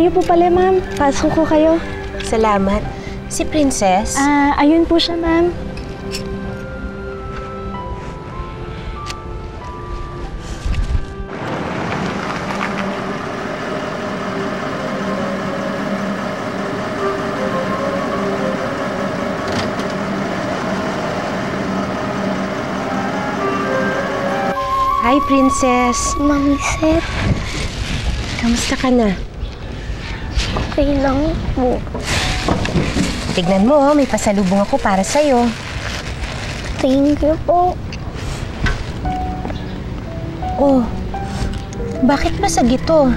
kayo po pala, ma'am. Pasok ko kayo. Salamat. Si Princess? Ayun po siya, ma'am. Hi, Princess. Mami Seth, Kamusta ka na? okay lang po. Tignan mo, may pasalubong ako para sa'yo. Thank you po. Oh, bakit basag ito?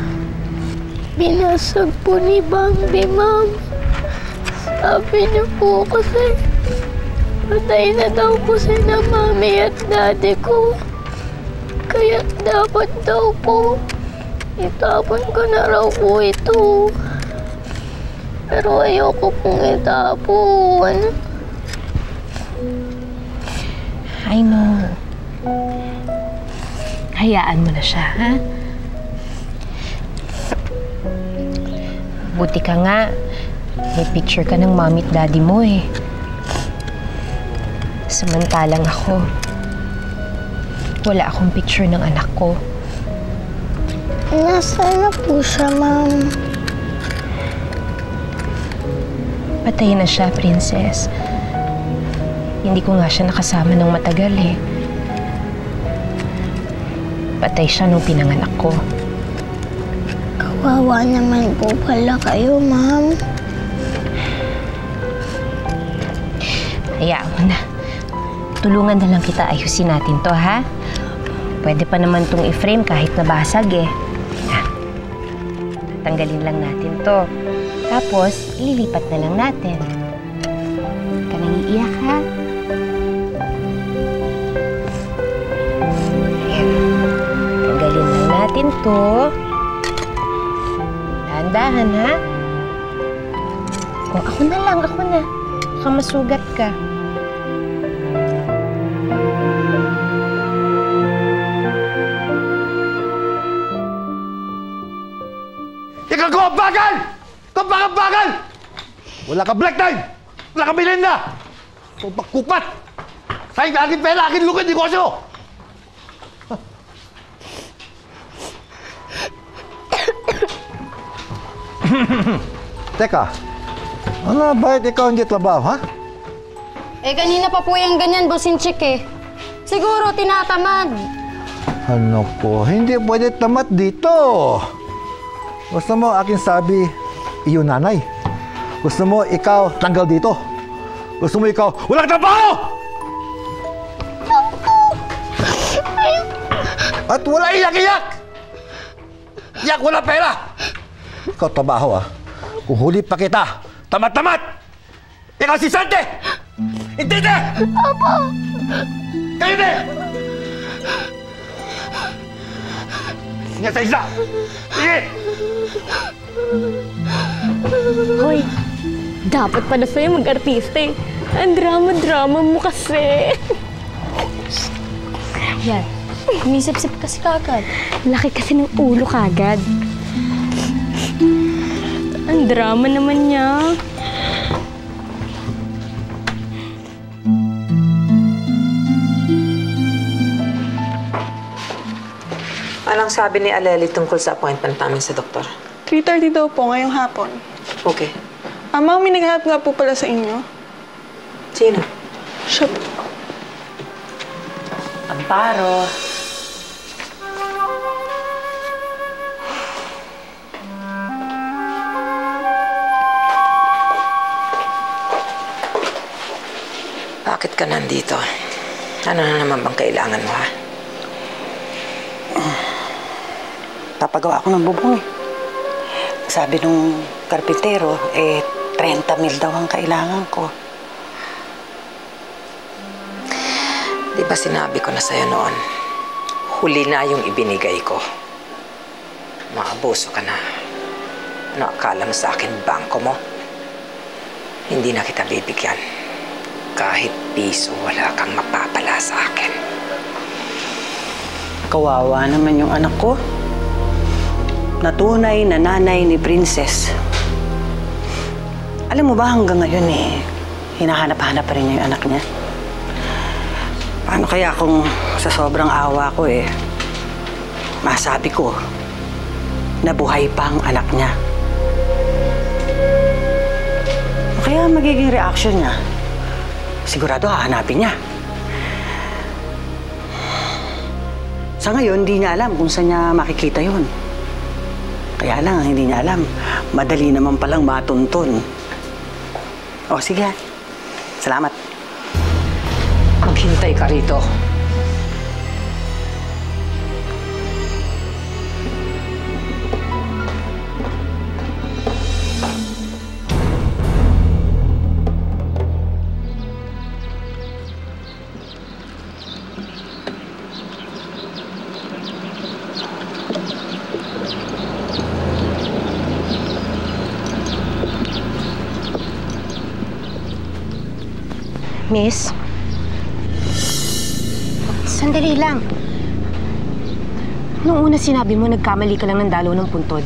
Binasag po ni Bambi, ma'am. Sabi niyo po kasi patay na daw po sila mami at daddy ko. Kaya dapat daw po itapon ko na raw po ito. Pero ayoko pong itapon. I know. Hayaan mo na siya, ha? Buti ka nga. May picture ka ng mommy at daddy mo eh. Samantalang ako, wala akong picture ng anak ko. Nasaan na po siya, ma'am? Patay na siya, Princess. Hindi ko nga siya nakasama ng matagal eh. Patay siya nung pinanganak ko. Kawawa naman po pala kayo, ma'am. Hayaan mo na. Tulungan na lang kita, ayusin natin to, ha? Pwede pa naman tong i-frame kahit nabasag eh. Tanggalin lang natin to. Tapos, ililipat na lang natin. Huwag ka nang iiyak, ha? Ayan. Tanggalin lang natin to. Dahan-dahan, ha? O, ako na lang, ako na. Baka masugat ka. Ikaw ko ang bagal! Kapag-bagal! Wala ka black time! Wala ka Melinda! Kupat! Sa'yo akin pera, akin lukid, negosyo! Teka, ano bakit ikaw hindi trabaho, ha? Eh, kanina pa po yung ganyan, bossing chick eh. Siguro tinatamad. Ano po, hindi pwede tamat dito. Gusto mo aking sabi, iyo nanay. Gusto mo ikaw tanggal dito. Gusto mo ikaw, walang trabaho! At wala iyak-iyak! Iyak, wala pera! Ikaw trabaho, ah. Kung huli pa kita, tamat-tamat! Ikaw si Sante! Intindi! Opo! Kayo din! Sige sa isa! Sige! Hoy, dapat pala sa'yo mag-artista eh. Ang drama-drama mo kasi. Yan. Umisip-sip kasi kagad. Laki kasi ng ulo kagad. Ang drama naman niya. Anong sabi ni Aleli tungkol sa appointment namin sa doktor? 3:30 daw po ngayong hapon. Okay. Ma'am, may naghahanap nga po pala sa inyo. Sino? Siya po. Amparo. Bakit ka nandito? Ano na naman bang kailangan mo, ha? Papagawa ako ng bubong eh. Sabi nung karpintero, 30,000 daw ang kailangan ko. Di ba sinabi ko na sa'yo noon, huli na yung ibinigay ko. Maabuso ka na. Ano akala mo sa akin, bangko mo? Hindi na kita bibigyan. Kahit piso, wala kang mapapala sa akin. Kawawa naman yung anak ko. na tunay na nanay ni Princess. Alam mo ba hanggang ngayon hinahanap-hanap pa rin niya yung anak niya? Paano kaya kung sa sobrang awa ko masabi ko na buhay pa ang anak niya? Kaya magiging reaction niya? Sigurado hahanapin niya. Sa ngayon, hindi niya alam kung saan niya makikita yun. Kaya lang, hindi niya alam. Madali naman palang matuntun. O, sige. Salamat. Maghintay ka rito. Miss? Sandali lang. Noong una sinabi mo, nagkamali ka lang ng dalaw ng puntod.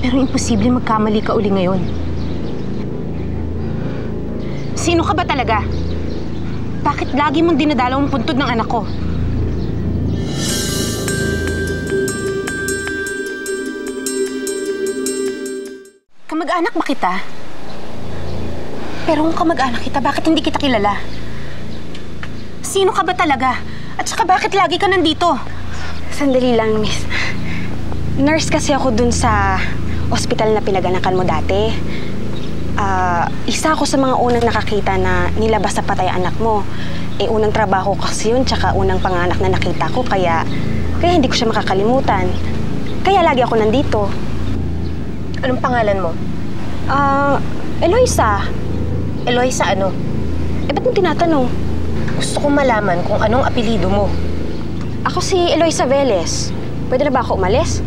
Pero imposible magkamali ka uli ngayon. Sino ka ba talaga? Bakit lagi mong dinadalaw ang puntod ng anak ko? Kamag-anak ba kita? Pero kung kamag-anak kita, bakit hindi kita kilala? Sino ka ba talaga? At saka bakit lagi ka nandito? Sandali lang, miss. Nurse kasi ako dun sa ospital na pinaganakan mo dati. Isa ako sa mga unang nakakita na nilabas sa patay anak mo. Unang trabaho kasi yun, tsaka unang panganak na nakita ko, kaya hindi ko siya makakalimutan. Kaya lagi ako nandito. Anong pangalan mo? Eloisa. Eloisa ano? Ba't mo tinatanong? Gusto kong malaman kung anong apelido mo. Ako si Eloisa Velez. Pwede na ba ako umalis?